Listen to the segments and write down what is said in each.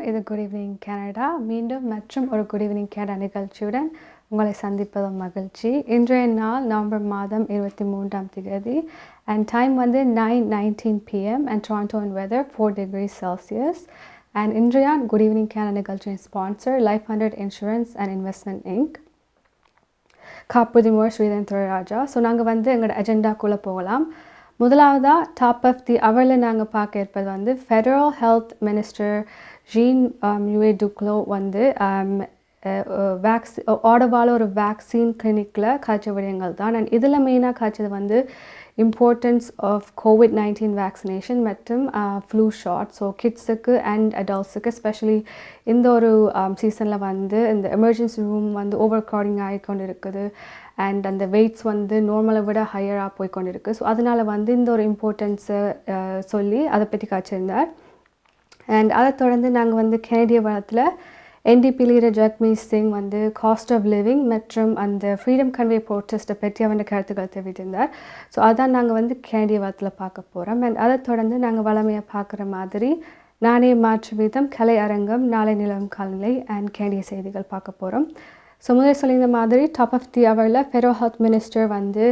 இது good evening Canada. மீண்டும் மற்றும் ஒரு குட் ஈவினிங் கனடா நிகழ்ச்சியுடன் உங்களை சந்திப்பதும் மகிழ்ச்சி. இன்றைய நாள் நவம்பர் மாதம் 23 and time வந்து 9:19 PM and Toronto and weather 4 degrees Celsius. And இன்றைய குட் ஈவினிங் கனடா நிகழ்ச்சியின் sponsor life 100 insurance and investment Inc. காப்புறுதி முகவர் ஸ்ரீதரன் துரைராஜா. ஸோ நாங்கள் வந்து எங்களோட அஜெண்டாக்குள்ளே போகலாம். முதலாவதாக டாப் ஆஃப் தி அவரில் நாங்கள் பார்க்க இருப்பது வந்து federal health minister Jean-Yves Duclos வந்து ஆடவால் ஒரு வேக்சின் கிளினிக்கில் காய்ச்ச விடயங்கள் தான். அண்ட் இதில் மெயினாக காய்ச்சது வந்து இம்பார்ட்டன்ஸ் ஆஃப் COVID-19 வேக்சினேஷன் மற்றும் ஃப்ளூ ஷாட். ஸோ கிட்ஸுக்கு அண்ட் அடல்ட்ஸுக்கு எஸ்பெஷலி இந்த ஒரு சீசனில் வந்து இந்த எமர்ஜென்சி ரூம் வந்து ஓவர் க்ரௌடிங் ஆகிக்கொண்டு இருக்குது அண்ட் அந்த வெயிட்ஸ் வந்து நார்மலை விட ஹையராக போய்கொண்டு இருக்குது. ஸோ அதனால் வந்து இந்த ஒரு இம்பார்ட்டன்ஸை சொல்லி அதை பற்றி காய்ச்சிருந்தார். அண்ட் அதை தொடர்ந்து நாங்கள் வந்து கனடிய வளத்தில் NDP லீடர் ஜக்மீத் சிங் வந்து காஸ்ட் ஆஃப் லிவிங் மற்றும் அந்த ஃப்ரீடம் கன்வே ப்ரோட்டஸ்ட்டை பற்றி அவன் கருத்துக்கள் தெரிவித்திருந்தார். ஸோ அதான் நாங்கள் வந்து கனடிய வளத்தில் பார்க்க போகிறோம். அண்ட் அதை தொடர்ந்து நாங்கள் வளமையாக பார்க்குற மாதிரி நாணய மாற்று வீதம், கலை அரங்கம், நாளை நிலவும் காலநிலை அண்ட் கனடிய செய்திகள் பார்க்க போகிறோம். ஸோ முதல் சொல்லியிருந்த மாதிரி டாப் ஆஃப் தி அவரில் ஃபெடரல் ஹெல்த் மினிஸ்டர் வந்து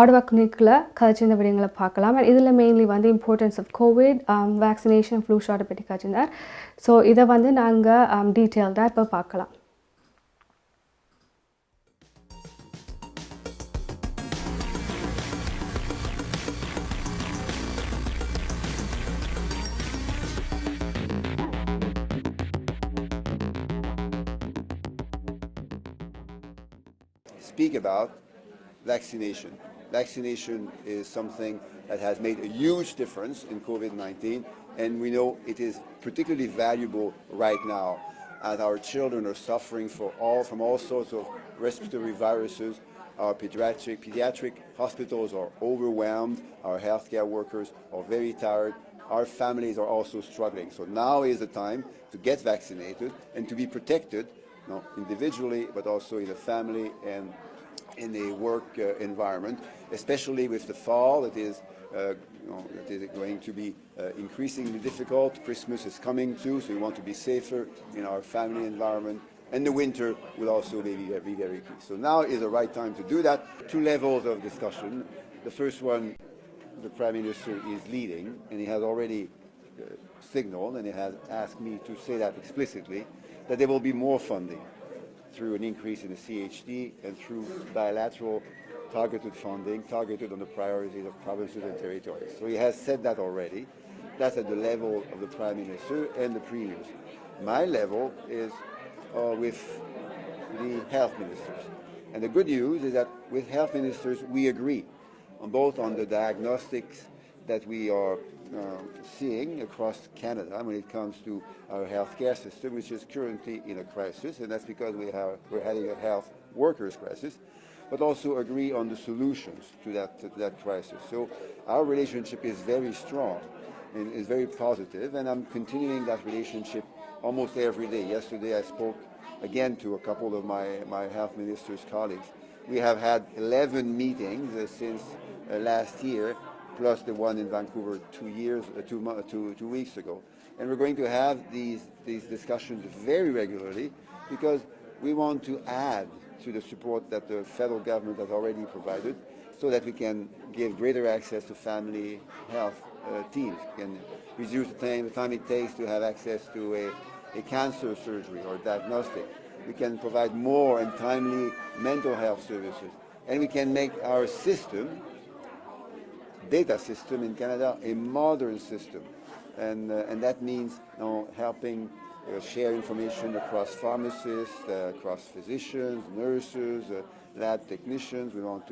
ஆடவா கிளினிக்கில் கழிச்சிருந்த விடயங்களை பார்க்கலாம். இதில் மெயின்லி வந்து importance of covid vaccination flu ஷாட்டை பற்றி கழிச்சிருந்தார். ஸோ இதை வந்து நாங்கள் டீட்டெயில்டாக இப்போ பார்க்கலாம். Speak about vaccination. Vaccination is something that has made a huge difference in COVID-19, and we know it is particularly valuable right now as our children are suffering from all sorts of respiratory viruses. Our pediatric hospitals are overwhelmed. Our healthcare workers are very tired. Our families are also struggling. So now is the time to get vaccinated and to be protected, not individually, but also in the family and in a work environment, especially with the fall that is going to be increasingly difficult. Christmas is coming too, so we want to be safer in our family environment. And the winter will also be very key. So now is the right time to do that. Two levels of discussion. The first one, the Prime Minister is leading, and he has already signaled, and he has asked me to say that explicitly, that there will be more funding through an increase in the CHD and through bilateral targeted funding, targeted on the priorities of provinces and territories. So he has said that already. That's at the level of the Prime Minister and the Premiers. My level is with the health ministers. And the good news is that with health ministers we agree on the diagnostics that we are seeing across Canada when it comes to our healthcare system, which is currently in a crisis, and that's because we're having a health workers crisis, but also agree on the solutions to that crisis. So our relationship is very strong and is very positive, and I'm continuing that relationship almost every day. Yesterday I spoke again to a couple of my health ministers' colleagues. We have had 11 meetings since last year, plus the one in Vancouver 2 weeks ago. And we're going to have these discussions very regularly because we want to add to the support that the federal government has already provided so that we can give greater access to family health teams. We can reduce the time it takes to have access to a cancer surgery or diagnostic. We can provide more and timely mental health services. And we can make our data system in Canada a modern system, and that means helping share information across pharmacists, across physicians, nurses, lab technicians. We want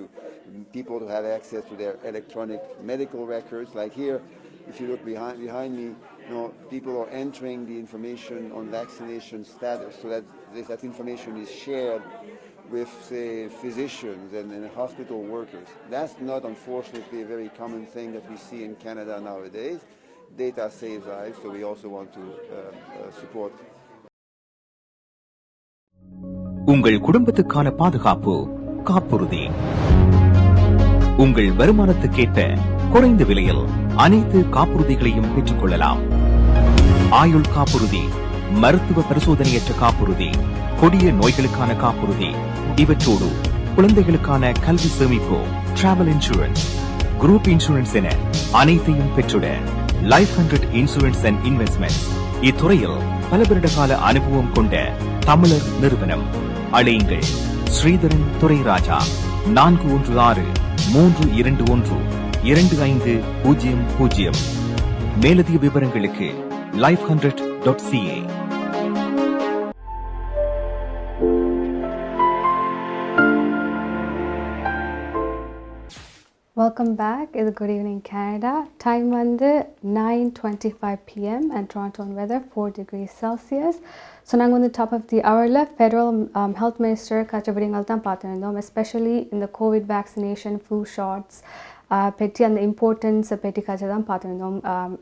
people to have access to their electronic medical records. Like here, if you look behind me, people are entering the information on vaccination status so that that information is shared with, say, physicians and hospital workers. That's not, unfortunately, a very common thing that we see in Canada nowadays. Data saves lives, so we also want to support. உங்கள் குடும்பத்துக்கான பாதுகாப்பு காப்புறுதி. உங்கள் வருமானத்துக்கேற்ற குறைந்த விலையில் அனைத்து காப்புறுதிகளையும் பெற்றுக் கொள்ளலாம். ஆயுள் காப்புறுதி, மருத்துவ பரிசோதனையற்ற காப்புறுதி, கொடிய நோய்களுக்கான காப்புறுதி, இவற்றோடு குழந்தைகளுக்கான கல்வி சேமிப்பு, டிராவல் இன்சூரன்ஸ், குரூப் இன்சூரன்ஸ் என அனைத்தையும் பெற்றுட லைஃப் 100 இன்சூரன்ஸ் அண்ட் இன்வெஸ்ட்மெண்ட்ஸ் இத்துறையில் பல வருட கால அனுபவம் கொண்ட தமிழர் நிறுவனம். அழையுங்கள் ஸ்ரீதரன் துரைராஜா 416-321-2500. மேலதிக விவரங்களுக்கு life100.ca. Welcome back. It's Good Evening Canada. Time வந்து 9:25 p.m. and Toronto weather 4 degrees Celsius. So நாங்கள் வந்து top of the hourல federal health minister காட்சிபடிகள் தான் பார்த்துருந்தோம், especially in the COVID vaccination, flu shots பற்றி அந்த இம்பார்ட்டன்ஸை பற்றி காட்சி தான் பார்த்துருந்தோம்.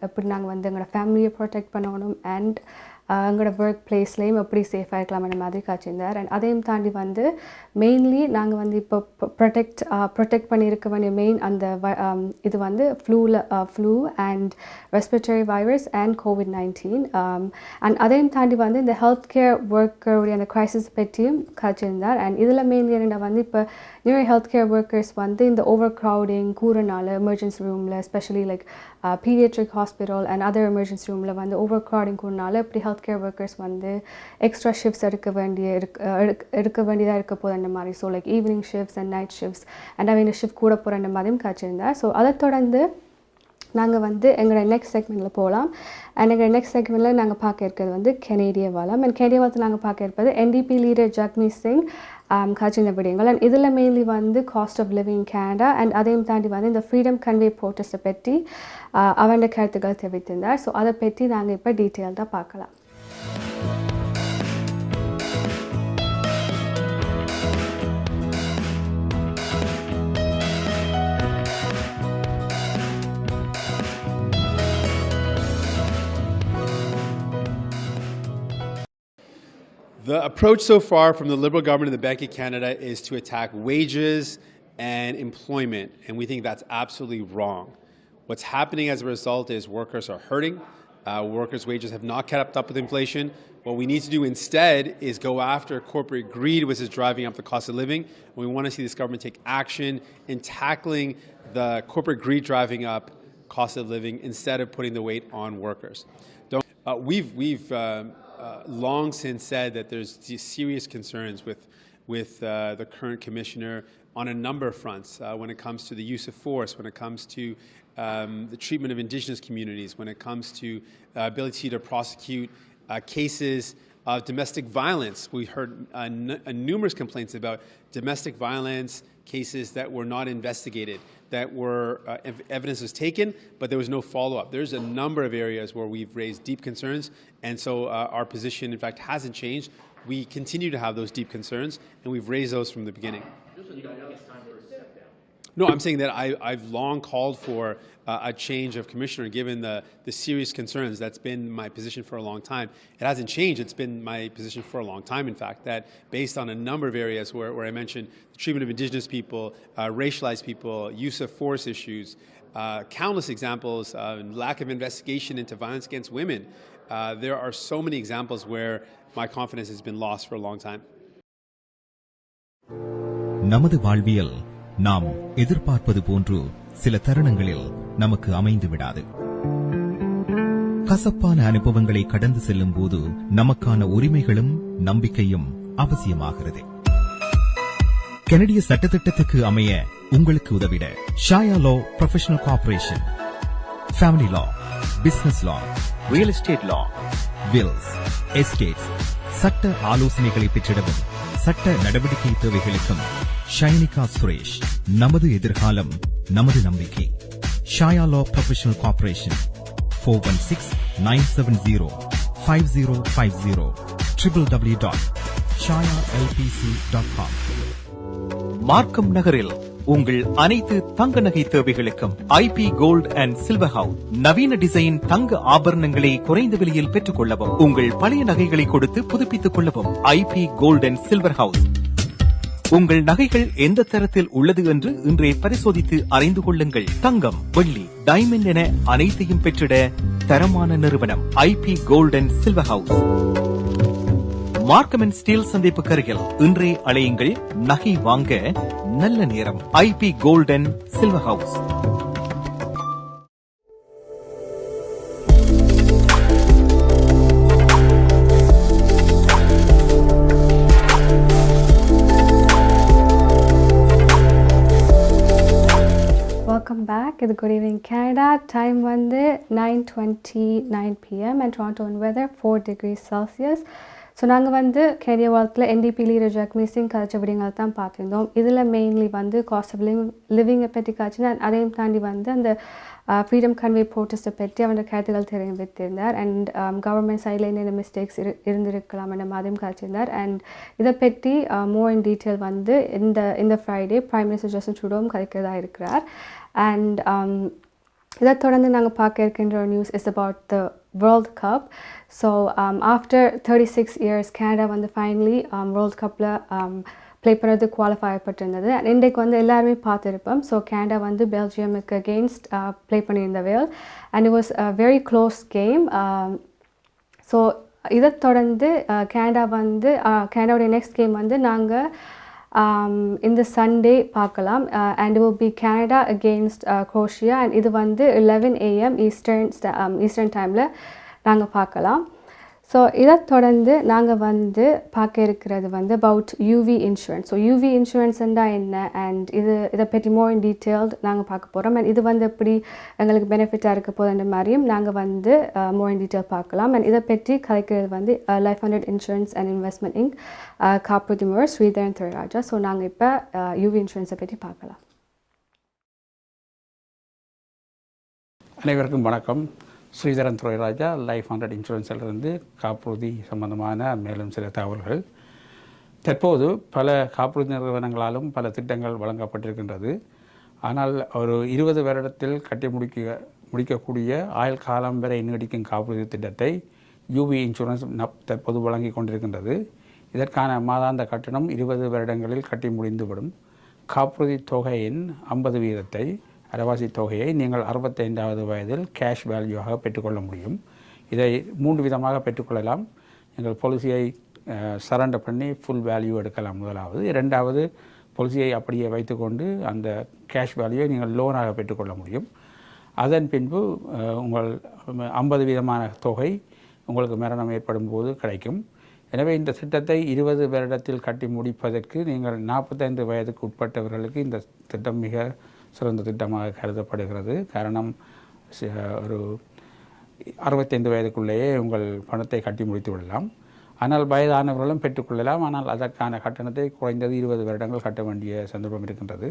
எப்படி நாங்கள் வந்து எங்களோட ஃபேமிலியை ப்ரொடெக்ட் பண்ணணும் அண்ட் எங்களோட ஒர்க் பிளேஸ்லேயும் எப்படி சேஃபாக இருக்கலாம் அந்த மாதிரி காய்ச்சிருந்தார். அண்ட் அதையும் தாண்டி வந்து மெயின்லி நாங்கள் வந்து இப்போ ப்ரொடெக்ட் பண்ணியிருக்க வேண்டிய மெயின் அந்த இது வந்து flu and respiratory virus and COVID-19. And அதையும் தாண்டி வந்து இந்த ஹெல்த் கேர் ஒர்க்கருடைய அந்த க்ரைசிஸ் பற்றியும் காய்ச்சிருந்தார். அண்ட் இதில் மெயின்லி என்னென்னா வந்து இப்போ நிறைய ஹெல்த் கேர் ஒர்க்கர்ஸ் வந்து இந்த ஓவர் க்ரௌடிங் கூறனால எமர்ஜென்சி ரூமில் especially like paediatric hospital and other emergency ரூமில் வந்து ஓவர் க்ரௌடிங் கூறனால இப்படி ஹெல்த் கேர் ஒர்க்கர்ஸ் வந்து எக்ஸ்ட்ரா ஷிஃப்ட்ஸ் எடுக்க வேண்டியதாக இருக்க போது அந்த மாதிரி. So like evening shifts and night shifts and அவங்க ஷிஃப்ட் கூட போகிற அந்த மாதிரியும் காய்ச்சிருந்தார். ஸோ அதை தொடர்ந்து நாங்கள் வந்து எங்களோட நெக்ஸ்ட் செக்மெண்ட்டில் போகலாம். அண்ட் எங்களோட நெக்ஸ்ட் செக்மெண்ட்டில் நாங்கள் பார்க்க இருக்கிறது வந்து கெனேடிய வளம். அண்ட் கெனேடிய வளத்தில் நாங்கள் பார்க்க இருப்பது NDP லீடர் ஜக்மீத் சிங் காய்ச்சிருந்த விடயங்கள். அண்ட் இதில் மெயின்லி வந்து cost of living Canada and அதையும் தாண்டி வந்து இந்த ஃப்ரீடம் கன்வே ப்ரோட்டஸ்ட்டை பற்றி அவனோட கருத்துக்கள் தெரிவித்திருந்தார். ஸோ அதை பற்றி நாங்கள் இப்போ டீட்டெயில்டாக பார்க்கலாம். The approach so far from the Liberal government and the Bank of Canada is to attack wages and employment, and we think that's absolutely wrong. What's happening as a result is workers are hurting. Workers' wages have not kept up with inflation. What we need to do instead is go after corporate greed, which is driving up the cost of living. We want to see this government take action in tackling the corporate greed driving up cost of living instead of putting the weight on workers. We've long since said that there's serious concerns with the current commissioner on a number of fronts when it comes to the use of force, when it comes to the treatment of Indigenous communities, when it comes to ability to prosecute cases of domestic violence. We heard numerous complaints about domestic violence cases that were not investigated, that were evidence was taken, but there was no follow-up. There's a number of areas where we've raised deep concerns, and so our position, in fact, hasn't changed. We continue to have those deep concerns, and we've raised those from the beginning. No, I'm saying that I've long called for a change of commissioner, given the serious concerns. That's been my position for a long time. It hasn't changed. It's been my position for a long time, in fact, that based on a number of areas where I mentioned the treatment of Indigenous people, racialized people, use of force issues, countless examples, lack of investigation into violence against women. There are so many examples where my confidence has been lost for a long time. நமது வாழ்வியல் நாம் எதிர்பார்ப்பது போன்று சில தருணங்களில் நமக்கு அமைந்து விடாது. கசப்பான அனுபவங்களை கடந்து செல்லும் போது நமக்கான உரிமைகளும் நம்பிக்கையும் அவசியமாகிறது. கனடிய சட்டத்திட்டத்துக்கு அமைய உங்களுக்கு உதவிட ஷாயா லா ப்ரொஃபஷனல் கார்ப்பரேஷன், ஃபேமிலி லா, பிசினஸ் லா, ரியல் எஸ்டேட் லா, வில்ஸ், எஸ்டேட்ஸ், சட்ட ஆலோசனைகளை பெற்றிடவும் சட்ட நடவடிக்கை தேவைகளுக்கும் ஷைனிகா சுரேஷ். நமது எதிர்காலம் நமது நம்பிக்கை. ஷாயா லா ப்ரொஃபஷனல் கார்ப்பரேஷன் 416-970-5050 www.shayalpc.com. மார்க்கம் நகரில் உங்கள் அனைத்து தங்க நகை தேவைகளுக்கும் IP gold and silver house நவீன டிசைன் தங்க ஆபரணங்களை குறைந்த விலையில் பெற்றுக் கொள்ளவும், உங்கள் பழைய நகைகளை கொடுத்து புதுப்பித்துக் கொள்ளவும் IP gold and silver house உங்கள் நகைகள் எந்த தரத்தில் உள்ளது என்று இன்றே பரிசோதித்து அறிந்து கொள்ளுங்கள். தங்கம், வெள்ளி, டைமண்ட் என அனைத்தையும் பெற்றிட தரமான நிறுவனம் IP gold and silver house. Markham and Steeles சந்திப்பு கருகில் இன்றே அழையுங்கள். நகை வாங்க நல்ல நேரம். IP gold and silver house. Welcome back. It's Good Evening Canada. Time வந்து 9:29 p.m. and Toronto weather 4 degrees Celsius. So நாங்கள் வந்து கேரிய வாரத்தில் NDP லீடர் ஜக்மீத் சிங் கதைச்ச விடயங்கள் தான் பார்த்துருந்தோம். இதில் மெயின்லி வந்து காஸ்ட் ஆஃப் லிவிங்கை பற்றி காய்ச்சினா அதையும் தாண்டி வந்து அந்த ஃப்ரீடம் கன்வே ப்ரோட்டஸ்ட்டை பற்றி அவனோட கருத்துக்கள் தெரிவித்திருந்தார். அண்ட் கவர்மெண்ட் சைடில் என்னென்ன மிஸ்டேக்ஸ் இருந்திருக்கலாம் என்ற மாதிரியும் காய்ச்சிருந்தார். அண்ட் இதை பற்றி மோர் இன் டீட்டெயில் வந்து இந்த ஃப்ரைடே பிரைம் மினிஸ்டர் ஜஸ்டின் ட்ரூடோவும் கதைக்கிறதா இருக்கிறார். அண்ட் இதை தொடர்ந்து நாங்கள் பார்க்க இருக்கின்ற news is about the world cup. So after 36 years Canada வந்து ஃபைனலி வேர்ல்ட் கப்பில் ப்ளே பண்ணுறது குவாலிஃபை ஆகப்பட்டிருந்தது. அண்ட் இன்றைக்கு வந்து எல்லாருமே பார்த்துருப்போம். ஸோ கேனடா வந்து பெல்ஜியமுக்கு அகெயின்ஸ்ட் ப்ளே பண்ணியிருந்த well and it was a very close game. So இதை தொடர்ந்து கேனடாவுடைய நெக்ஸ்ட் கேம் வந்து நாங்கள் இந்த சண்டே பார்க்கலாம். And it will be Canada against Croatia and இது வந்து 11 AM ஈஸ்டர்ன் டைமில் நாங்கள் பார்க்கலாம். ஸோ இதை தொடர்ந்து நாங்கள் வந்து பார்க்க இருக்கிறது வந்து about UV insurance. So UV இன்சூரன்ஸ்ண்டா என்ன அண்ட் இதை பற்றி மோர் இன் டீட்டெயில்டு நாங்கள் பார்க்க போகிறோம். அண்ட் இது வந்து எப்படி எங்களுக்கு பெனிஃபிட்டாக இருக்க போதுன்ற மாதிரியும் நாங்கள் வந்து மோர் இன் டீட்டெயில் பார்க்கலாம். அண்ட் இதை பற்றி கலைக்கிறது வந்து life 100 insurance and investment inc காப்புரிமையாளர் ஸ்ரீதரன் துரைராஜா. ஸோ நாங்கள் இப்போ யூவி இன்சூரன்ஸை பற்றி பார்க்கலாம். அனைவருக்கும் வணக்கம். ஸ்ரீதரன் துரைராஜா லைஃப் 100 இன்சூரன்ஸிலிருந்து காப்புறுதி சம்பந்தமான மேலும் சில தகவல்கள். தற்போது பல காப்புறுதி நிறுவனங்களாலும் பல திட்டங்கள் வழங்கப்பட்டிருக்கின்றது. ஆனால் ஒரு 20 வருடத்தில் கட்டி முடிக்கக்கூடிய ஆயுள் காலம் வரை நீடிக்கும் காப்புறுதி திட்டத்தை யூவி இன்சூரன்ஸ் தற்போது வழங்கி கொண்டிருக்கின்றது. இதற்கான மாதாந்த கட்டணம் 20 வருடங்களில் கட்டி முடிந்துவிடும். காப்புறுதி தொகையின் 50% அரைவாசி தொகையை நீங்கள் 65வது வயதில் கேஷ் வேல்யூவாக பெற்றுக்கொள்ள முடியும். இதை 3 விதமாக பெற்றுக்கொள்ளலாம். நீங்கள் பாலிசியை சரண்டர் பண்ணி ஃபுல் வேல்யூ எடுக்கலாம் முதலாவது. இரண்டாவது, பாலிசியை அப்படியே வைத்துக்கொண்டு அந்த கேஷ் வேல்யூவை நீங்கள் லோனாக பெற்றுக்கொள்ள முடியும். அதன் பின்பு உங்கள் 50% தொகை உங்களுக்கு மரணம் ஏற்படும் போது கிடைக்கும். எனவே இந்த திட்டத்தை 20 வருடத்தில் கட்டி முடிப்பதற்கு நீங்கள் 45 வயதுக்கு உட்பட்டவர்களுக்கு இந்த திட்டம் மிக சிறந்த திட்டமாக கருதப்படுகிறது. காரணம், ஒரு 65 வயதுக்குள்ளேயே உங்கள் பணத்தை கட்டி முடித்து விடலாம். ஆனால் வயதானவர்களும் பெற்றுக்கொள்ளலாம். ஆனால் அதற்கான கட்டணத்தை குறைந்தது 20 வருடங்கள் கட்ட வேண்டிய சந்தர்ப்பம் இருக்கின்றது.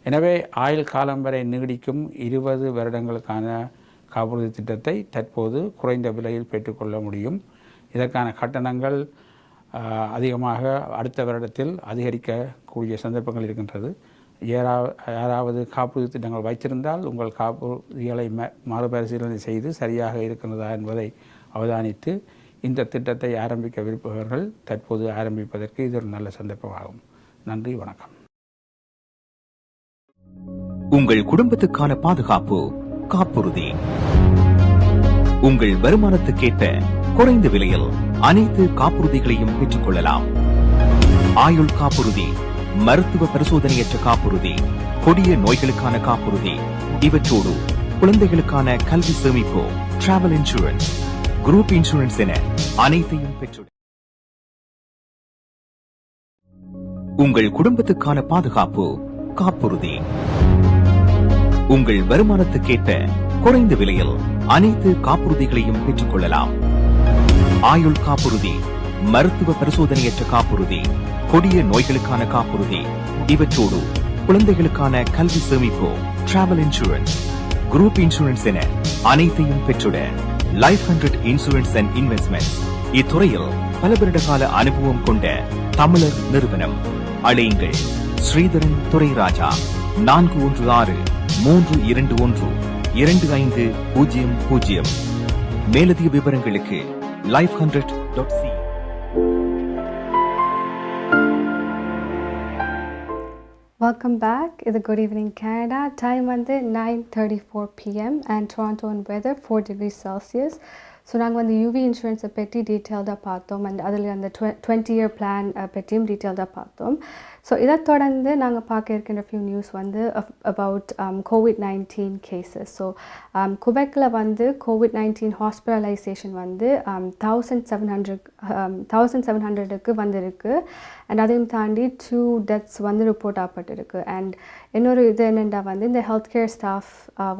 எனவே ஆயுள் காலம் வரை நீடிக்கும் 20 வருடங்களுக்கான காப்புறுதி திட்டத்தை தற்போது குறைந்த விலையில் பெற்றுக்கொள்ள முடியும். இதற்கான கட்டணங்கள் அதிகமாக அடுத்த வருடத்தில் அதிகரிக்கக்கூடிய சந்தர்ப்பங்கள் இருக்கின்றது. யாராவது காப்புறுதி திட்டங்கள் வைத்திருந்தால் உங்கள் காப்புறுதிகளை மறுபரிசீலனை செய்து சரியாக இருக்கிறதா என்பதை அவதானித்து இந்த திட்டத்தை ஆரம்பிக்க விரும்புபவர்கள் தற்போது ஆரம்பிப்பதற்கு இது ஒரு நல்ல சந்தர்ப்பமாகும். நன்றி, வணக்கம். உங்கள் குடும்பத்துக்கான பாதுகாப்பு காப்புறுதி. உங்கள் வருமானத்துக்கேற்ற குறைந்த விலையில் அனைத்து காப்புறுதிகளையும் பெற்றுக் கொள்ளலாம். ஆயுள் காப்புறுதி, மருத்துவ பரிசோதனையற்ற காப்புறுதி, கொடிய நோய்களுக்கான காப்புறுதி, இவற்றோடு குழந்தைகளுக்கான கல்வி சேமிப்பு, டிராவல் இன்சூரன்ஸ், குரூப் இன்சூரன்ஸ் என அனைத்தையும் பெற்று உங்கள் குடும்பத்துக்கான பாதுகாப்பு காப்புறுதி. உங்கள் வருமானத்துக்கேற்ற குறைந்த விலையில் அனைத்து காப்புறுதிகளையும் பெற்றுக் கொள்ளலாம். ஆயுள் காப்புறுதி, மருத்துவ பரிசோதனையற்ற காப்புறுதி, கொடிய நோய்களுக்கான காப்புறுதி, இவற்றோடு குழந்தைகளுக்கான கல்வி சேமிப்பு, டிராவல் இன்சூரன்ஸ், குரூப் இன்சூரன்ஸ் என அனைத்தையும் பெற்றுட லைஃப் 100 இன்சூரன்ஸ் அண்ட் இன்வெஸ்ட்மெண்ட் இத்துறையில் பல வருட கால அனுபவம் கொண்ட தமிழர் நிறுவனம். அழையுங்கள் ஸ்ரீதரன் துரைராஜா 416-321-2500. மேலதிக விவரங்களுக்கு life100.ca. Welcome back. It's a good evening, Canada. Time வந்து 9:34 p.m. and Toronto and weather 4 degrees Celsius. So நாங்கள் வந்து யூவி இன்சூரன்ஸை பற்றி டீட்டெயில்டாக பார்த்தோம் அண்ட் அதில் அந்த 20-year பிளான் பற்றியும் டீட்டெயில்டாக பார்த்தோம். ஸோ இதை தொடர்ந்து நாங்கள் பார்க்க இருக்கின்ற ஃபியூ நியூஸ் வந்து அபவுட் COVID-19 கேசஸ். ஸோ குபெக்கில் வந்து COVID-19 ஹாஸ்பிட்டலைசேஷன் வந்து 1700க்கு வந்திருக்கு அண்ட் அதையும் தாண்டி 2 deaths வந்து ரிப்போர்ட் ஆகப்பட்டிருக்கு. அண்ட் இன்னொரு இது என்னென்னா வந்து இந்த ஹெல்த் கேர் ஸ்டாஃப்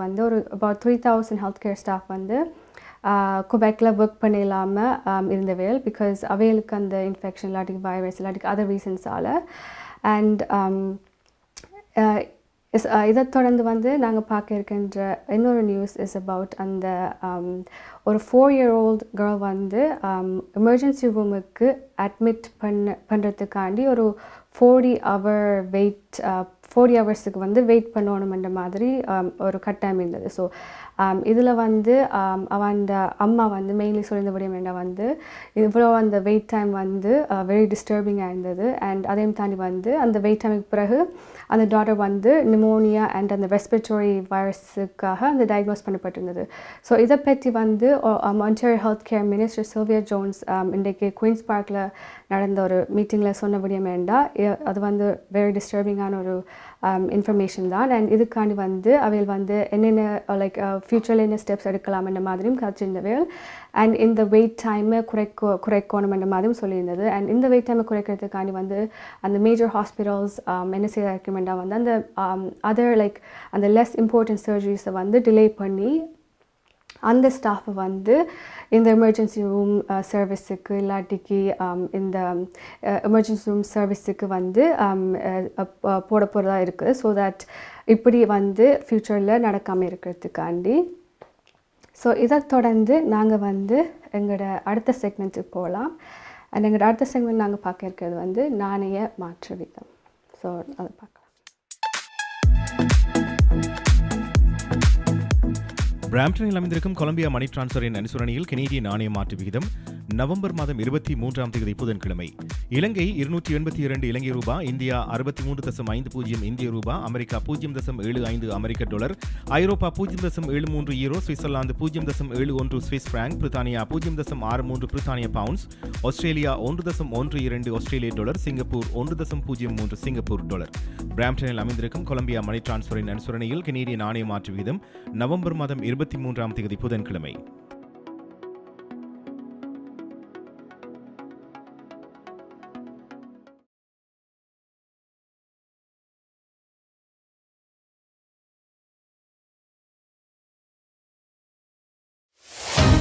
வந்து ஒரு about 3000 ஹெல்த் கேர் ஸ்டாஃப் வந்து குபெக்கில் ஒர்க் பண்ண இல்லாமல் இருந்தவைகள் பிகாஸ் அவைகளுக்கு அந்த இன்ஃபெக்ஷன் இல்லாட்டிக்கு வைரஸ் இல்லாட்டிக்கு அதர் ரீசன்ஸால். அண்ட் இதை தொடர்ந்து வந்து நாங்கள் பார்க்க இருக்கின்ற இன்னொரு நியூஸ் இஸ் அபவுட் அந்த ஒரு 4-year-old கேர்ள் வந்து எமர்ஜென்சி ரூமுக்கு அட்மிட் பண்ணுறதுக்காண்டி ஒரு 40 ஹவர்ஸுக்கு வந்து வெயிட் பண்ணணுமென்ற மாதிரி ஒரு கட்டாயம் இருந்தது. ஸோ இதில் வந்து அவன் அம்மா வந்து மெயின்லி சொல்லியிருந்தபடியும் என்ன வந்து இவ்வளோ அந்த வெயிட் டைம் வந்து வெரி டிஸ்டர்பிங்காக இருந்தது. அண்ட் அதையும் தாண்டி வந்து அந்த வெயிட் டைமுக்கு பிறகு அந்த டாட்டர் வந்து நிமோனியா அண்ட் அந்த ரெஸ்பிரேட்டரி வைரஸுக்காக அந்த டயக்னோஸ் பண்ணப்பட்டிருந்தது. ஸோ இதை பற்றி வந்து Ontario health care minister Sylvia Jones இன்றைக்கு குயின்ஸ் பார்க்கில் நடந்த ஒரு மீட்டிங்கில் சொன்னபடியும் வேண்டாம் அது வந்து வெரி டிஸ்டர்பிங்கான ஒரு இன்ஃபர்மேஷன் தான். அண்ட் இதுக்காண்டி வந்து அவைகள் வந்து என்னென்ன லைக் ஃப்யூச்சரில் என்ன ஸ்டெப்ஸ் எடுக்கலாம்ன்ற மாதிரியும் கதைச்சிருந்தவைகள். அண்ட் இந்த வெயிட் டைமை குறைக்கணுமென்ற மாதிரியும் சொல்லியிருந்தது. அண்ட் இந்த வெயிட் டைமை குறைக்கிறதுக்காண்டி வந்து அந்த மேஜர் ஹாஸ்பிட்டல்ஸ் என்ன செய்ய இருக்குமெண்டா வந்து அந்த அதர் லைக் அந்த லெஸ் இம்பார்ட்டன்ட் சர்ஜரிஸை வந்து டிலே பண்ணி அந்த ஸ்டாஃபை வந்து இந்த எமர்ஜென்சி ரூம் சர்வீஸுக்கு இல்லாட்டிக்கு இந்த எமர்ஜென்சி ரூம் சர்வீஸுக்கு வந்து போட போகிறதா இருக்குது. ஸோ தட் இப்படி வந்து ஃப்யூச்சரில் நடக்காமல் இருக்கிறதுக்காண்டி. ஸோ இதை தொடர்ந்து நாங்கள் வந்து எங்களோட அடுத்த செக்மெண்ட்டுக்கு போகலாம். அண்ட் எங்களோட அடுத்த செக்மெண்ட் நாங்கள் பார்க்க இருக்கிறது வந்து நாணய மாற்று வீதம். ஸோ அதை பார்க்கலாம். பிராம்ப்டனில் அமைந்திருக்கும் கொலம்பியா மணி டிரான்ஸ்ஃபரின் அனுசரணையில் கனேடிய நாணய மாற்று விகிதம் நவம்பர் மாதம் 23ஆம் தேதி புதன்கிழமை இலங்கை 282 இலங்கை ரூபா, இந்தியா 63.50 இந்திய ரூபா, அமெரிக்கா 0.75 அமெரிக்க டாலர், ஐரோப்பா 0.73 யூரோ, சுவிட்சர்லாந்து 0.71 சுவிஸ் பிராங்க், பிரித்தானியா 0.63 பிரித்தானிய பவுண்ட்ஸ், ஆஸ்திரேலியா 1.12 ஆஸ்திரேலிய டாலர், சிங்கப்பூர் 1.03 சிங்கப்பூர் டாலர். பிராம்ப்டனில் அமைந்திருக்கும் கொலம்பியா மணி டிரான்ஸ்ஃபரின் அனுசரணையில் கனேடிய நாணய மாற்று விகிதம் நவம்பர் மாதம் 23ஆம் தேதி புதன்கிழமை.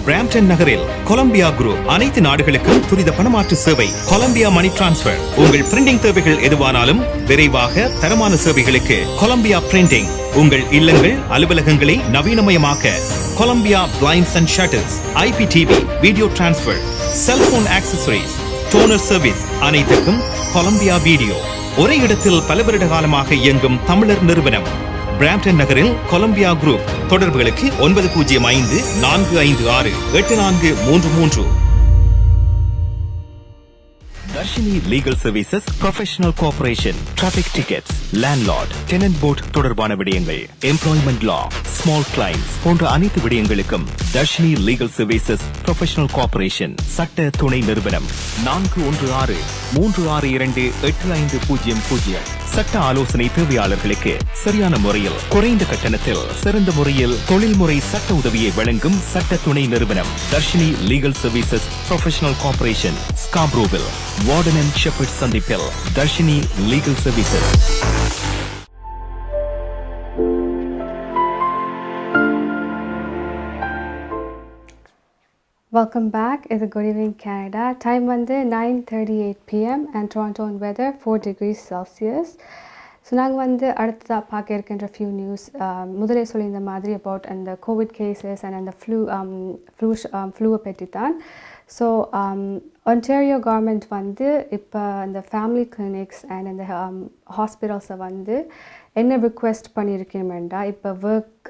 பிராம்ப்டன் நகரில் கொலம்பியா குரூப் அனைத்து நாடுகளுக்கும் துரித பணமாற்று சேவை. Columbia money transfer. உங்கள் பிரிண்டிங் தேவைகள் எதுவானாலும் விரைவாக தரமான சேவைகளுக்கு கொலம்பியா பிரிண்டிங். உங்கள் இல்லங்கள் அலுவலகங்களை நவீனமயமாக்க Columbia blinds and shutters, IPTV, video transfer, cellphone accessories, toner service அனைத்துக்கும் கொலம்பியா வீடியோ. ஒரே இடத்தில் பல வருட காலமாக இயங்கும் தமிழர் நிறுவனம். பிராம்ப்டன் நகரில் கொலம்பியா குரூப். தொடர்புகளுக்கு 9054568433. Darshini legal services professional cooperation, traffic tickets, landlord, tenant board தொடர்பான விடயங்கள், எம்ப்ளாய்மெண்ட் லா, ஸ்மால் கிளைம்ஸ் போன்ற அனைத்து விடயங்களுக்கும் Darshini legal services professional cooperation சட்ட துணை நிறுவனம் 4163628500. சட்ட ஆலோசனை தேவையாளர்களுக்கு சரியான முறையில் குறைந்த கட்டணத்தில் சிறந்த முறையில் தொழில்முறை சட்ட உதவியை வழங்கும் சட்ட துணை நிறுவனம் Darshini legal services professional cooperation, ஸ்காப்ரோவில், வார்டன் அண்ட் ஷெப்பர்ட் சந்திப்பில். Darshini legal services. Welcome back. It's a good evening, Canada. Time வந்து 9:38 p.m. and Toronto and weather 4 degrees Celsius. So நாங்கள் வந்து அடுத்ததாக பார்க்க இருக்கின்ற ஃபியூ நியூஸ். முதலே சொல்லியிருந்த மாதிரி அபவுட் அந்த கோவிட் கேசஸ் அண்ட் அந்த ஃப்ளூவை பற்றி தான். ஸோ ஒன்டாரியோ கவர்மெண்ட் வந்து இப்போ அந்த ஃபேமிலி கிளினிக்ஸ் அண்ட் அந்த ஹாஸ்பிட்டல்ஸை வந்து என்ன ரிக்வெஸ்ட் பண்ணியிருக்கேன்டா, இப்போ ஒர்க்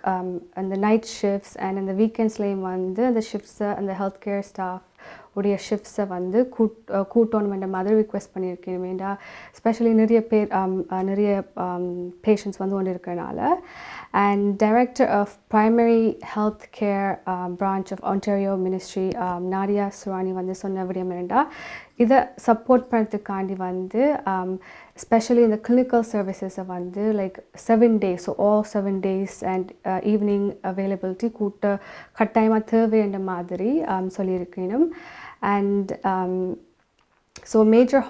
அந்த நைட் ஷிஃப்ட்ஸ் அண்ட் அந்த வீக்கெண்ட்ஸ்லேயும் வந்து அந்த ஷிஃப்ட்ஸை அந்த ஹெல்த் கேர் ஸ்டாஃப் உடைய ஷிஃப்ட்ஸை வந்து கூட்டணுமென்ற மாதிரி ரிக்வெஸ்ட் பண்ணியிருக்கேன் வேண்டா ஸ்பெஷலி நிறைய பேஷண்ட்ஸ் வந்து கொண்டு இருக்கிறனால. And director of primary health care branch of Ontario ministry Nadia Surani வந்து சொன்ன விடயம் என்னென்னா இதை சப்போர்ட் பண்ணுறதுக்காண்டி வந்து especially in the clinical services வந்து like 7 days, so all 7 days and evening availability கூட்ட கட்டாயமாக தேவை என்ற மாதிரி சொல்லியிருக்கணும். And so major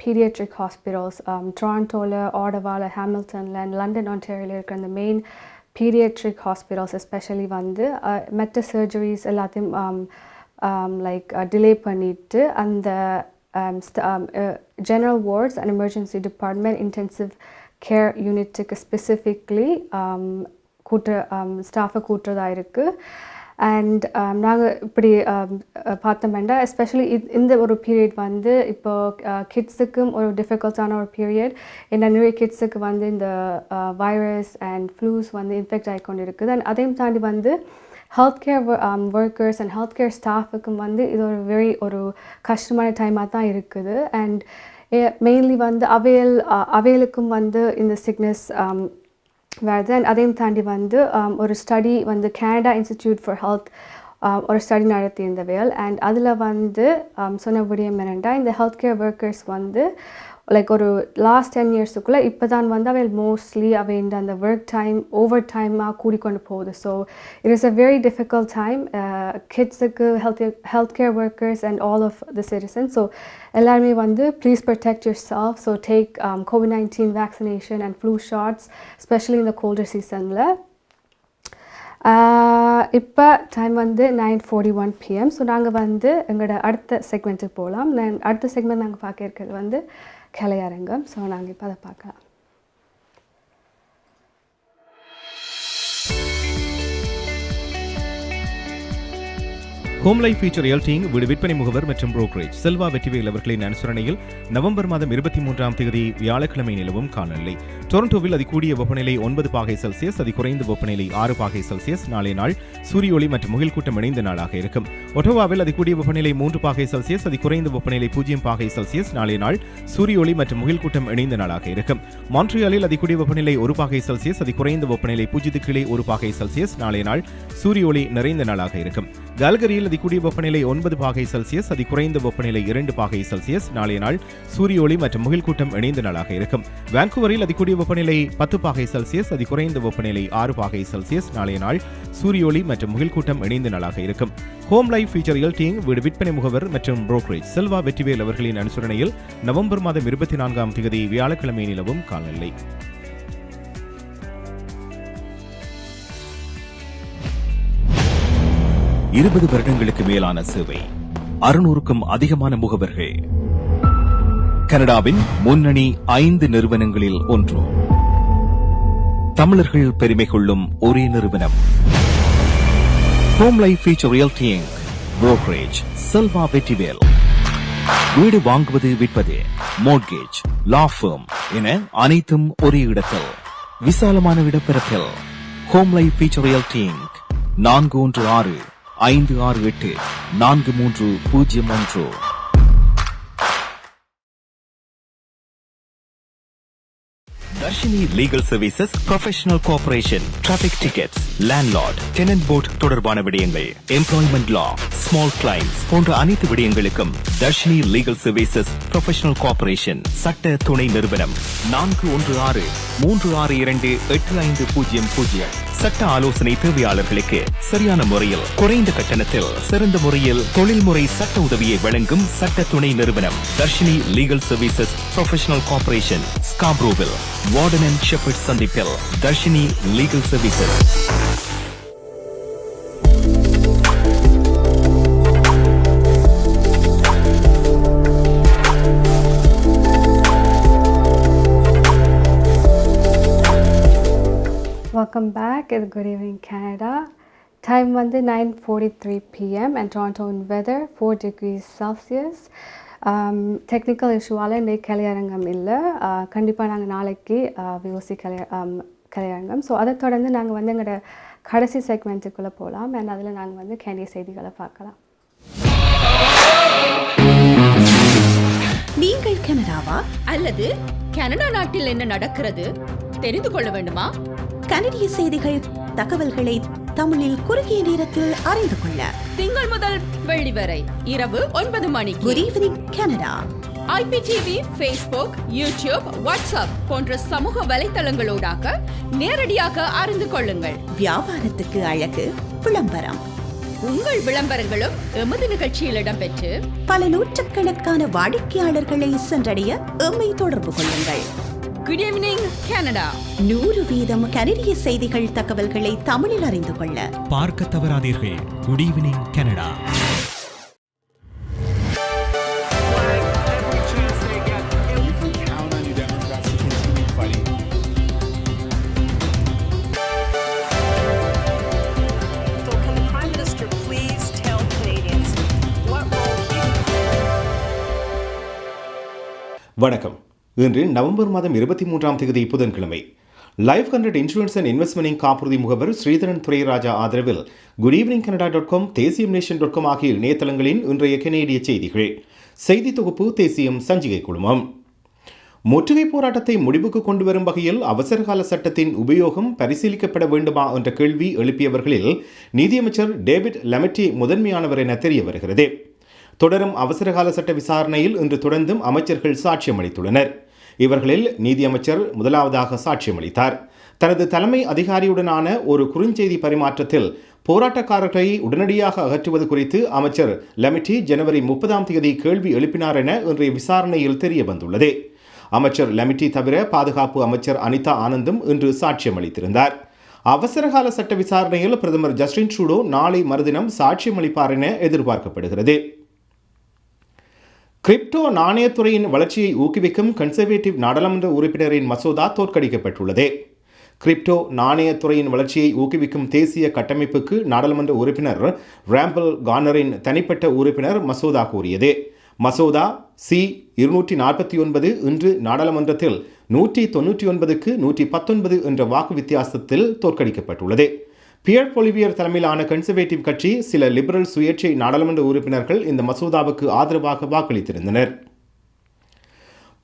pediatric hospitals Torontoல, Ottawaல, Hamiltonல and London, Ontarioல இருக்கிற அந்த main pediatric hospitals especially வந்து மெட்ட surgeries எல்லாத்தையும் like delay பண்ணிட்டு அந்த general wards and emergency department intensive care unit specifically staff கூட்டுறதா இருக்கு. அண்ட் நாங்கள் இப்படி பார்த்தோம்னா எஸ்பெஷலி இந்த ஒரு பீரியட் வந்து இப்போ கிட்ஸுக்கும் ஒரு டிஃபிகல்ட்டான ஒரு பீரியட். ஏன்னா நிறைய கிட்ஸுக்கு வந்து இந்த வைரஸ் அண்ட் ஃப்ளூஸ் வந்து இன்ஃபெக்ட் ஆகிக்கொண்டு இருக்குது. அண்ட் அதையும் தாண்டி வந்து health care workers and health care ஸ்டாஃபுக்கும் வந்து இது ஒரு கஷ்டமான டைமாக தான் இருக்குது. அண்ட் மெயின்லி வந்து அவைகளுக்கும் வந்து இந்த சிக்னஸ் வருது. அண்ட் அதையும் தாண்டி வந்து ஒரு ஸ்டடி வந்து கனடா இன்ஸ்டிடியூட் ஃபார் ஹெல்த் ஒரு ஸ்டடி நடத்தியிருந்தவையல். அண்ட் அதில் வந்து சொன்ன விடயம் என்னென்னா இந்த ஹெல்த் கேர் ஒர்க்கர்ஸ் வந்து லைக் ஒரு லாஸ்ட் 10 yearsக்குள்ளே இப்போ தான் வந்து அவை மோஸ்ட்லி அவை இந்த அந்த ஒர்க் டைம் ஓவர் டைமாக கூடிக்கொண்டு போகுது. So it is a very difficult time கிட்ஸுக்கு health care workers and all of the citizens. So எல்லாருமே வந்து please protect yourself. So take COVID-19 vaccination and flu shots specially இந்த colder சீசனில். இப்போ time வந்து 9:41 PM. ஸோ நாங்கள் வந்து எங்களோட அடுத்த செக்மெண்ட்டுக்கு போகலாம். அடுத்த செக்மெண்ட் நாங்கள் பார்க்க இருக்கிறது வந்து கலையரங்கம். ஸோ நாங்கள் இப்போ அதை பார்க்கலாம். ஹோம் லைஃப் ஃபீச்சர் ரியல்டிங் வீடு விற்பனை முகவர் மற்றும் புரோக்கரேஜ் செல்வா வெற்றிவேல் அவர்களின் அனுசரணையில் நவம்பர் மாதம் 23ஆம் தேதி வியாழக்கிழமை நிலவும் காலநிலை. டொரண்டோவில் அதிகூடிய வெப்பநிலை 9 பாகை செல்சியஸ், அதிகுறைந்த வெப்பநிலை 6 பாகை செல்சியஸ். நாளைய நாள் சூரிய ஒளி மற்றும் முகில் கூட்டம் இணைந்த நாளாக இருக்கும். ஒட்டோவாவில் அதிகூடிய வெப்பநிலை 3 பாகை செல்சியஸ், அதிகுறைந்த வெப்பநிலை 0 பாகை செல்சியஸ். நாளைய நாள் சூரிய ஒளி மற்றும் முகில் கூட்டம் இணைந்த நாளாக இருக்கும். மான்ட்ரியாலில் அதிகூடிய வெப்பநிலை 1 பாகை செல்சியஸ், அதிகுறைந்த வெப்பநிலை 0 கீழே 1 பாகை செல்சியஸ். நாளைய நாள் சூரிய ஒளி நிறைந்த நாளாக இருக்கும். கால்கரியில் அதிகூடிய வெப்பநிலை 9 பாகை செல்சியஸ், அதிகுறைந்த வெப்பநிலை 2 பாகை செல்சியஸ். நாளைய நாள் சூரிய ஒளி மற்றும் முகில் கூட்டம் இணைந்த நாளாக இருக்கும். வான்கூவரில் அதிகூடிய வெப்பநிலை 10 பாகை செல்சியஸ், அதிகுறைந்த வெப்பநிலை 6 பாகை செல்சியஸ். நாளைய நாள் சூரிய ஒளி மற்றும் முகில் கூட்டம் இணைந்த நாளாக இருக்கும். ஹோம் லைஃப் ஃபீச்சர் ரியல்டிங் வீடு விற்பனை முகவர் மற்றும் புரோக்கரேஜ் செல்வா வெற்றிவேல் அவர்களின் அனுசரணையில் நவம்பர் மாதம் 24ஆம் தேதி வியாழக்கிழமை நிலவும் காலநிலை. 20 வருடங்களுக்கு மேலான சேவை, 600க்கும் அதிகமான முகவர்கள், கனடாவின் முன்னணி 5 நிறுவனங்களில் ஒன்று, தமிழர்கள் பெருமை கொள்ளும் ஒரே நிறுவனம் home life future realty Inc, brokerage Selva Vetrivel. வீடு வாங்குவது, விற்பது, மோட்கேஜ், லா ஃபர்ம் என அனைத்தும் ஒரே இடத்தில், விசாலமான இடப்பரப்பில். Home life future realty inc 416-568-4301. Darshini legal services, professional cooperation, traffic tickets, landlord, tenant board தொடர்பான விடயங்கள், எம்ப்ளாய்மெண்ட் லா, ஸ்மால் கிளைம்ஸ் போன்ற அனைத்து விடயங்களுக்கும் Darshini legal services professional cooperation சட்ட துணை நிறுவனம் 416-362-8500. சட்ட ஆலோசனை தேவையாளர்களுக்கு சரியான முறையில் குறைந்த கட்டணத்தில் சிறந்த முறையில் தொழில்முறை சட்ட உதவியை வழங்கும் சட்ட துணை நிறுவனம் Darshini legal services professional cooperation, ஸ்காப்ரோவில், வார்டன் அண்ட் ஷெப்பர்ட் சந்திப்பில். Darshini legal services. Welcome back. It's good evening, Canada. Time வந்து 9:43 PM and Toronto in weather 4 degrees Celsius. Technical issueவால் இன்றைக்கு கலையரங்கம் இல்லை. கண்டிப்பாக நாங்கள் நாளைக்கு VOC கலையரங்கம். ஸோ அதை தொடர்ந்து நாங்கள் வந்து எங்களோட கடைசி செக்மெண்ட்டுக்குள்ளே போகலாம். அண்ட் அதில் நாங்கள் வந்து கேண்டிய செய்திகளை பார்க்கலாம். நீங்கள் கனடாவா அல்லது கனடா நாட்டில் என்ன நடக்கிறது தெரிந்து கொள்ள வேண்டுமா? கனடிய செய்திகள், தகவல்களை தமிழில் குறுகிய நேரத்தில் அறிந்து கொள்ள திங்கள் முதல் வெள்ளி வரை இரவு 9 மணிக்கு good evening Canada IPTV, Facebook, YouTube, WhatsApp போன்ற சமூக வலைத்தளங்களோடாக நேரடியாக அறிந்து கொள்ளுங்கள். வியாபாரத்துக்கு அழகு விளம்பரம். உங்கள் விளம்பரங்களும் எமது நிகழ்ச்சியில் இடம்பெற்று பல நூற்றுக்கணக்கான வாடிக்கையாளர்களை சென்றடைய எம்மை தொடர்பு கொள்ளுங்கள். Good evening Canada. 100% கனடிய செய்திகள், தகவல்களை தமிழில் அறிந்து கொள்ள பார்க்க தவறாதீர்கள். Good evening Canada. வணக்கம். இன்று நவம்பர் மாதம் 23ஆம் தேதி புதன்கிழமை. லைஃப் 100 இன்சூரன்ஸ் அண்ட் இன்வெஸ்ட்மெண்ட் காப்புறுதி முகவர் ஸ்ரீதரன் துரைராஜா ஆதரவில் குட் ஈவினிங் கனடா.com, தேசியம்நேஷன்.com ஆகிய இணையதளங்களின் இன்றைய கனேடிய செய்திகள். செய்தி தொகுப்பு தேசியம் சஞ்சிகை குழுமம். முற்றுகை போராட்டத்தை முடிவுக்கு கொண்டு வரும் வகையில் அவசரகால சட்டத்தின் உபயோகம் பரிசீலிக்கப்பட வேண்டுமா என்ற கேள்வி எழுப்பியவர்களில் நீதியமைச்சர் டேவிட் லெமெட்டி முதன்மையானவர் என தெரிய வருகிறது. தொடரும் அவசரகால சட்ட விசாரணையில் இன்று தொடர்ந்தும் அமைச்சர்கள் சாட்சியம் அளித்துள்ளனர். இவர்களில் நீதியமைச்சர் முதலாவதாக சாட்சியம் அளித்தார். தனது தலைமை அதிகாரியுடனான ஒரு குறுஞ்செய்தி பரிமாற்றத்தில் போராட்டக்காரர்களை உடனடியாக அகற்றுவது குறித்து அமைச்சர் லெமெட்டி ஜனவரி 30ஆம் தேதி கேள்வி எழுப்பினார் என இன்றைய விசாரணையில் தெரிய வந்துள்ளது. அமைச்சர் லெமெட்டி தவிர பாதுகாப்பு அமைச்சர் அனிதா ஆனந்தும் இன்று சாட்சியம் அளித்திருந்தார். அவசரகால சட்ட விசாரணையில் பிரதமர் ஜஸ்டின் ட்ரூடோ நாளை மறுதினம் சாட்சியம் அளிப்பார் என எதிர்பார்க்கப்படுகிறது. கிரிப்டோ நாணயத்துறையின் வளர்ச்சியை ஊக்குவிக்கும் கன்சர்வேட்டிவ் நாடாளுமன்ற உறுப்பினரின் மசோதா தோற்கடிக்கப்பட்டுள்ளது. கிரிப்டோ நாணயத்துறையின் வளர்ச்சியை ஊக்குவிக்கும் தேசிய கட்டமைப்புக்கு நாடாளுமன்ற உறுப்பினர் ராம்பல் கார்னரின் தனிப்பட்ட உறுப்பினர் மசோதா கோரியது. மசோதா C-249 இன்று நாடாளுமன்றத்தில் 199க்கு 119 என்ற வாக்கு வித்தியாசத்தில் தோற்கடிக்கப்பட்டுள்ளது. பியர் பொலிவியர் தலைமையிலான கன்சர்வேட்டிவ் கட்சி, சில லிபரல் சுயேட்சை நாடாளுமன்ற உறுப்பினர்கள் இந்த மசோதாவுக்கு ஆதரவாக வாக்களித்திருந்தனர்.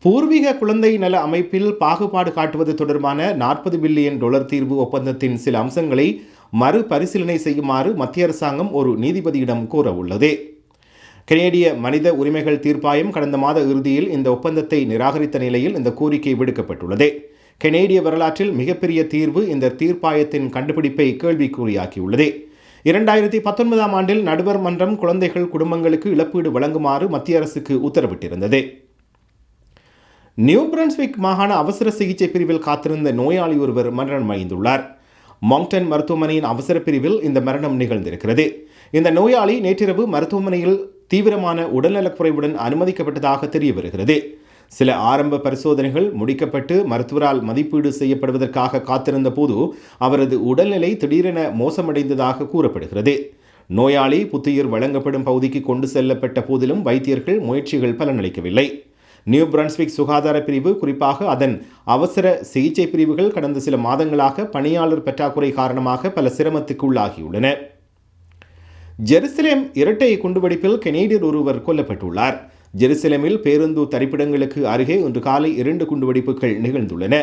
பூர்வீக குழந்தை நல அமைப்பில் பாகுபாடு காட்டுவது தொடர்பான $40 பில்லியன் தீர்வு ஒப்பந்தத்தின் சில அம்சங்களை மறுபரிசீலனை செய்யுமாறு மத்திய அரசாங்கம் ஒரு நீதிபதியிடம் கோர உள்ளது. கனேடிய மனித உரிமைகள் தீர்ப்பாயம் கடந்த மாத இறுதியில் இந்த ஒப்பந்தத்தை நிராகரித்த நிலையில் இந்த கோரிக்கை விடுக்கப்பட்டுள்ளது. கனேடிய வரலாற்றில் மிகப்பெரிய தீர்வு இந்த தீர்ப்பாயத்தின் கண்டுபிடிப்பை கேள்விக்குறியாக்கியுள்ளது. 2019ஆம் ஆண்டில் நடுவர் மன்றம் குழந்தைகள் குடும்பங்களுக்கு இழப்பீடு வழங்குமாறு மத்திய அரசுக்கு உத்தரவிட்டிருந்தது. நியூ பிரன்ஸ்விக் மாகாண அவசர சிகிச்சை பிரிவில் காத்திருந்த நோயாளி ஒருவர் மரணமடைந்துள்ளார். மாங்டன் மருத்துவமனையின் அவசர பிரிவில் இந்த மரணம் நிகழ்ந்திருக்கிறது. இந்த நோயாளி நேற்றிரவு மருத்துவமனையில் தீவிரமான உடல்நலக்குறைவுடன் அனுமதிக்கப்பட்டதாக தெரிய வருகிறது. சில ஆரம்ப பரிசோதனைகள் முடிக்கப்பட்டு மருத்துவரால் மதிப்பீடு செய்யப்படுவதற்காக காத்திருந்த போது அவரது உடல்நிலை திடீரென மோசமடைந்ததாக கூறப்படுகிறது. நோயாளி புத்துயிர் வழங்கப்படும் பகுதிக்கு கொண்டு செல்லப்பட்ட போதிலும் வைத்தியர்கள் முயற்சிகள் பலனளிக்கவில்லை. நியூ பிரன்ஸ்விக் சுகாதார பிரிவு, குறிப்பாக அதன் அவசர சிகிச்சை பிரிவுகள் கடந்த சில மாதங்களாக பணியாளர் பற்றாக்குறை காரணமாக பல சிரமத்துக்கு உள்ளாகியுள்ளன. ஜெருசலேம் இரட்டை குண்டுவெடிப்பில் கனேடியர் ஒருவர் கொல்லப்பட்டுள்ளார். ஜெருசலேமில் பேருந்து தரிப்பிடங்களுக்கு அருகே இன்று காலை 2 குண்டுவெடிப்புகள் நிகழ்ந்துள்ளன.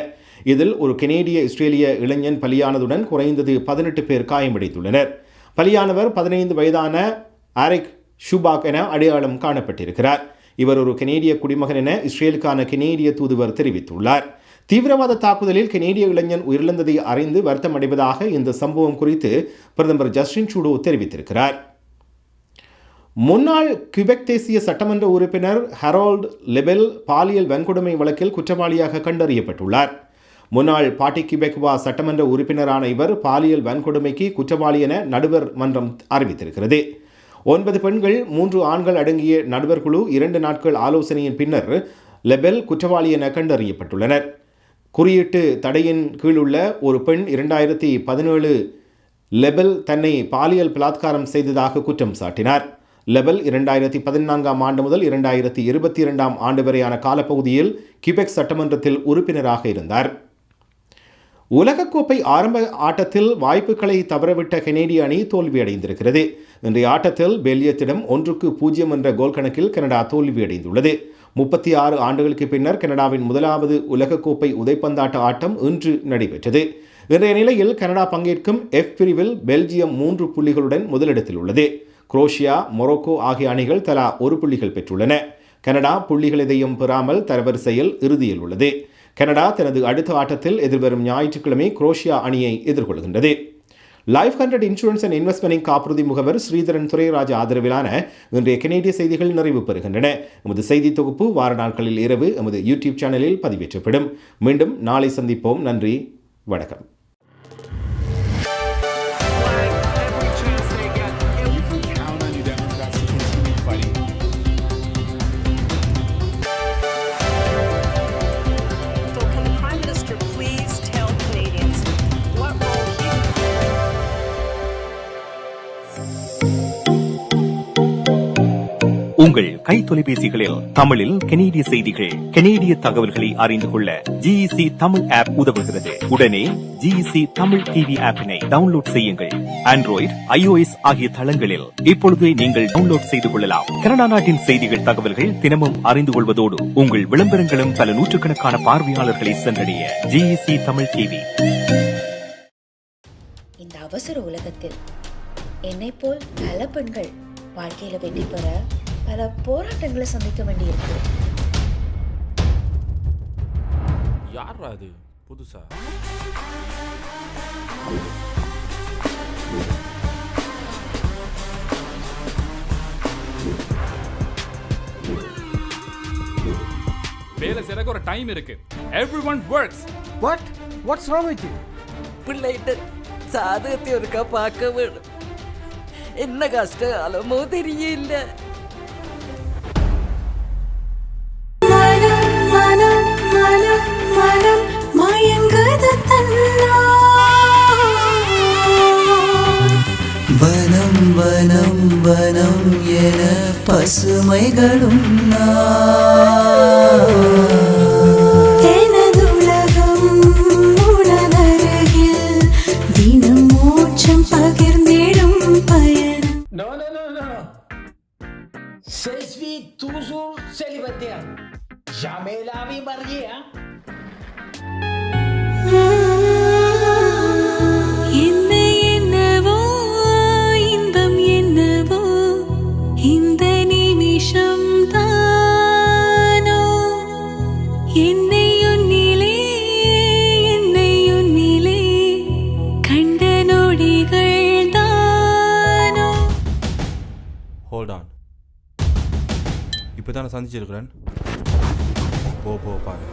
இதில் ஒரு கனேடிய இஸ்ரேலிய இளைஞன் பலியானதுடன் குறைந்தது 18 பேர் காயமடைந்துள்ளனர். பலியானவர் 15 வயதான ஆரிக் ஷூபாக் என அடையாளம் காணப்பட்டிருக்கிறார். இவர் ஒரு கனேடிய குடிமகன் என இஸ்ரேலுக்கான கனேடிய தூதுவர் தெரிவித்துள்ளார். தீவிரவாத தாக்குதலில் கனேடிய இளைஞன் உயிரிழந்ததை அறிந்து வருத்தம் அடைவதாக இந்த சம்பவம் குறித்து பிரதமர் ஜஸ்டின் ட்ரூடோ தெரிவித்திருக்கிறார். முன்னாள் கியூபெக் தேசிய சட்டமன்ற உறுப்பினர் ஹரோல்ட் லெபெல் பாலியல் வன்கொடுமை வழக்கில் குற்றவாளியாக கண்டறியப்பட்டுள்ளார். முன்னாள் பாட்டி கியூபெக்வா சட்டமன்ற உறுப்பினரான இவர் பாலியல் வன்கொடுமைக்கு குற்றவாளி என நடுவர் மன்றம் அறிவித்திருக்கிறது. 9 பெண்கள் 3 ஆண்கள் அடங்கிய நடுவர் குழு 2 நாட்கள் ஆலோசனையின் பின்னர் லெபெல் குற்றவாளி என கண்டறியப்பட்டுள்ளனர். குறியீட்டு தடையின் கீழ் உள்ள ஒரு பெண் 2017 லெபெல் தன்னை பாலியல் பலாத்காரம் செய்ததாக குற்றம் சாட்டினார். லெபெல் 2014ஆம் ஆண்டு முதல் 2022ஆம் ஆண்டு வரையான காலப்பகுதியில் கியூபெக் சட்டமன்றத்தில் உறுப்பினராக இருந்தார். உலகக்கோப்பை ஆரம்ப ஆட்டத்தில் வாய்ப்புகளை தவறவிட்ட கனேடிய அணி தோல்வியடைந்திருக்கிறது. இன்றைய ஆட்டத்தில் பெல்ஜியத்திடம் 1-0 என்ற கோல் கணக்கில் கனடா தோல்வியடைந்துள்ளது. 36 ஆண்டுகளுக்கு பின்னர் கனடாவின் முதலாவது உலகக்கோப்பை உதைப்பந்தாட்ட ஆட்டம் இன்று நடைபெற்றது. இன்றைய நிலையில் கனடா பங்கேற்கும் F பிரிவில் பெல்ஜியம் 3 புள்ளிகளுடன் முதலிடத்தில் உள்ளது. குரோஷியா, மொரோக்கோ ஆகிய அணிகள் தலா 1 புள்ளிகள் பெற்றுள்ளன. கனடா புள்ளிகள் எதையும் பெறாமல் தரவரிசையில் இறுதியில் உள்ளது. கனடா தனது அடுத்த ஆட்டத்தில் எதிர்வரும் ஞாயிற்றுக்கிழமை குரோஷியா அணியை எதிர்கொள்கின்றது. லைஃப் 100 இன்சூரன்ஸ் அண்ட் இன்வெஸ்ட்மெண்ட் காப்புறுதி முகவர் ஸ்ரீதரன் துரைராஜ் ஆதரவிலான இன்றைய கனேடிய செய்திகள் நிறைவு பெறுகின்றன. எமது செய்தி தொகுப்பு வார நாட்களில் இரவு எமது யூடியூப் சேனலில் பதிவேற்றப்படும். மீண்டும் நாளை சந்திப்போம். நன்றி, வணக்கம். உங்கள் கை தொலைபேசிகளில் தமிழில் கனேடிய செய்திகள், கனேடிய தகவல்களை அறிந்து கொள்ள GEC தமிழ் ஆப் உதவுகிறது. உடனே GEC தமிழ் டிவி ஆப்பினை டவுன்லோட் செய்யுங்கள். ஆண்ட்ராய்டு, iOS ஆகிய தளங்களில் இப்பொழுதே நீங்கள் டவுன்லோட் செய்து கொள்ளலாம். கனடா நாட்டின் செய்திகள், தகவல்கள் தினமும் அறிந்து கொள்வதோடு உங்கள் விளம்பரங்களும் பல நூற்றுக்கணக்கான பார்வையாளர்களை சென்றடைய GEC தமிழ் டிவி. இந்த அவசர உலகத்தில் என்னை போல் பல பெண்கள் வாழ்க்கையில வெற்றி பெற பல போராட்டங்களை சந்திக்க வேண்டியிருக்கு. யார் அது புதுசா? வேலை செய்யறதுக்கு ஒரு டைம் இருக்கு. Everyone works. What's wrong with you? பிள்ளைகிட்ட சாதகத்தை ஒருக்கா பார்க்க வேணும். என்ன கஷ்டம் அலமோ தெரியல. வனம் வனம் வனம் என பசுமைகளும் எனதுலகம் உனதருகில் தினம் மோட்சம் பகிர்ந்திடும் பயணம். Non, non, non, non. Je suis toujours célibataire. Jamais la vie mariée, hein? Hold on. இப்போதான சந்திச்சிருக்கிறேன். போ பாரு.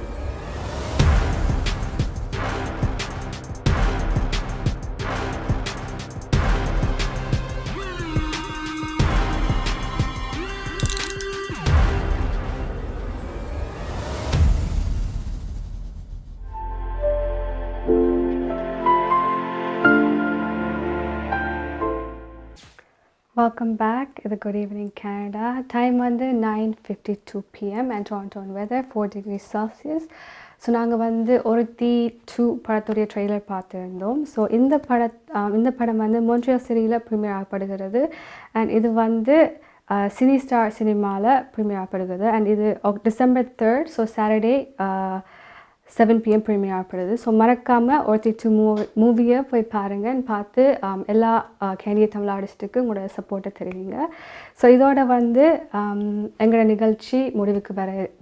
Welcome back. It's a good evening, Canada. Time வந்து 9:52 p.m. and Toronto weather 4 degrees Celsius. So நாங்கள் வந்து ஒருத்தி 2 படத்துடைய ட்ரெய்லர் பார்த்துருந்தோம். So இந்த படம் வந்து மொன்ட்ரியல் சிட்டியில் ப்ரீமியர் ஆகப்படுகிறது. அண்ட் இது வந்து சினி ஸ்டார் சினிமாவில் ப்ரீமியர் ஆகப்படுகிறது. அண்ட் இது December 3rd, so Saturday 7 p.m. Premiere ஆகப்படுது. ஸோ மறக்காமல் ஒருத்தி 2 மூவியை போய் பாருங்கன்னு பார்த்து எல்லா கேண்டிய தமிழ் ஆர்டிஸ்ட்டுக்கு உங்களோட சப்போர்ட்டை தெரிவிங்க. ஸோ இதோட வந்து எங்களோட நிகழ்ச்சி முடிவுக்கு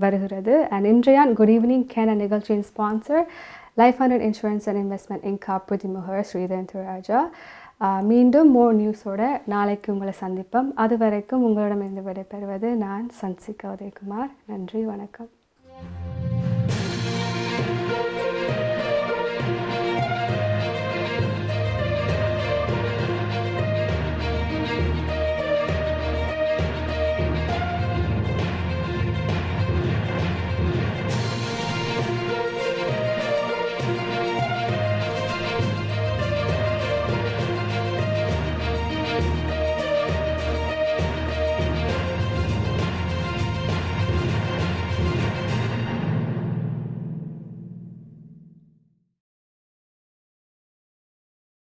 வருகிறது. அண்ட் இன்றைய குட் ஈவினிங் கேன நிகழ்ச்சியின் sponsor life 100 insurance and investment இன் காப்புறுதி முகவர் ஸ்ரீதரன் துரைராஜா. மீண்டும் மோர் நியூஸோட நாளைக்கு உங்களை சந்திப்போம். அது வரைக்கும் உங்களிடமிருந்து விடைபெறுவது நான் சன்சிகா உதயகுமார். நன்றி, வணக்கம்.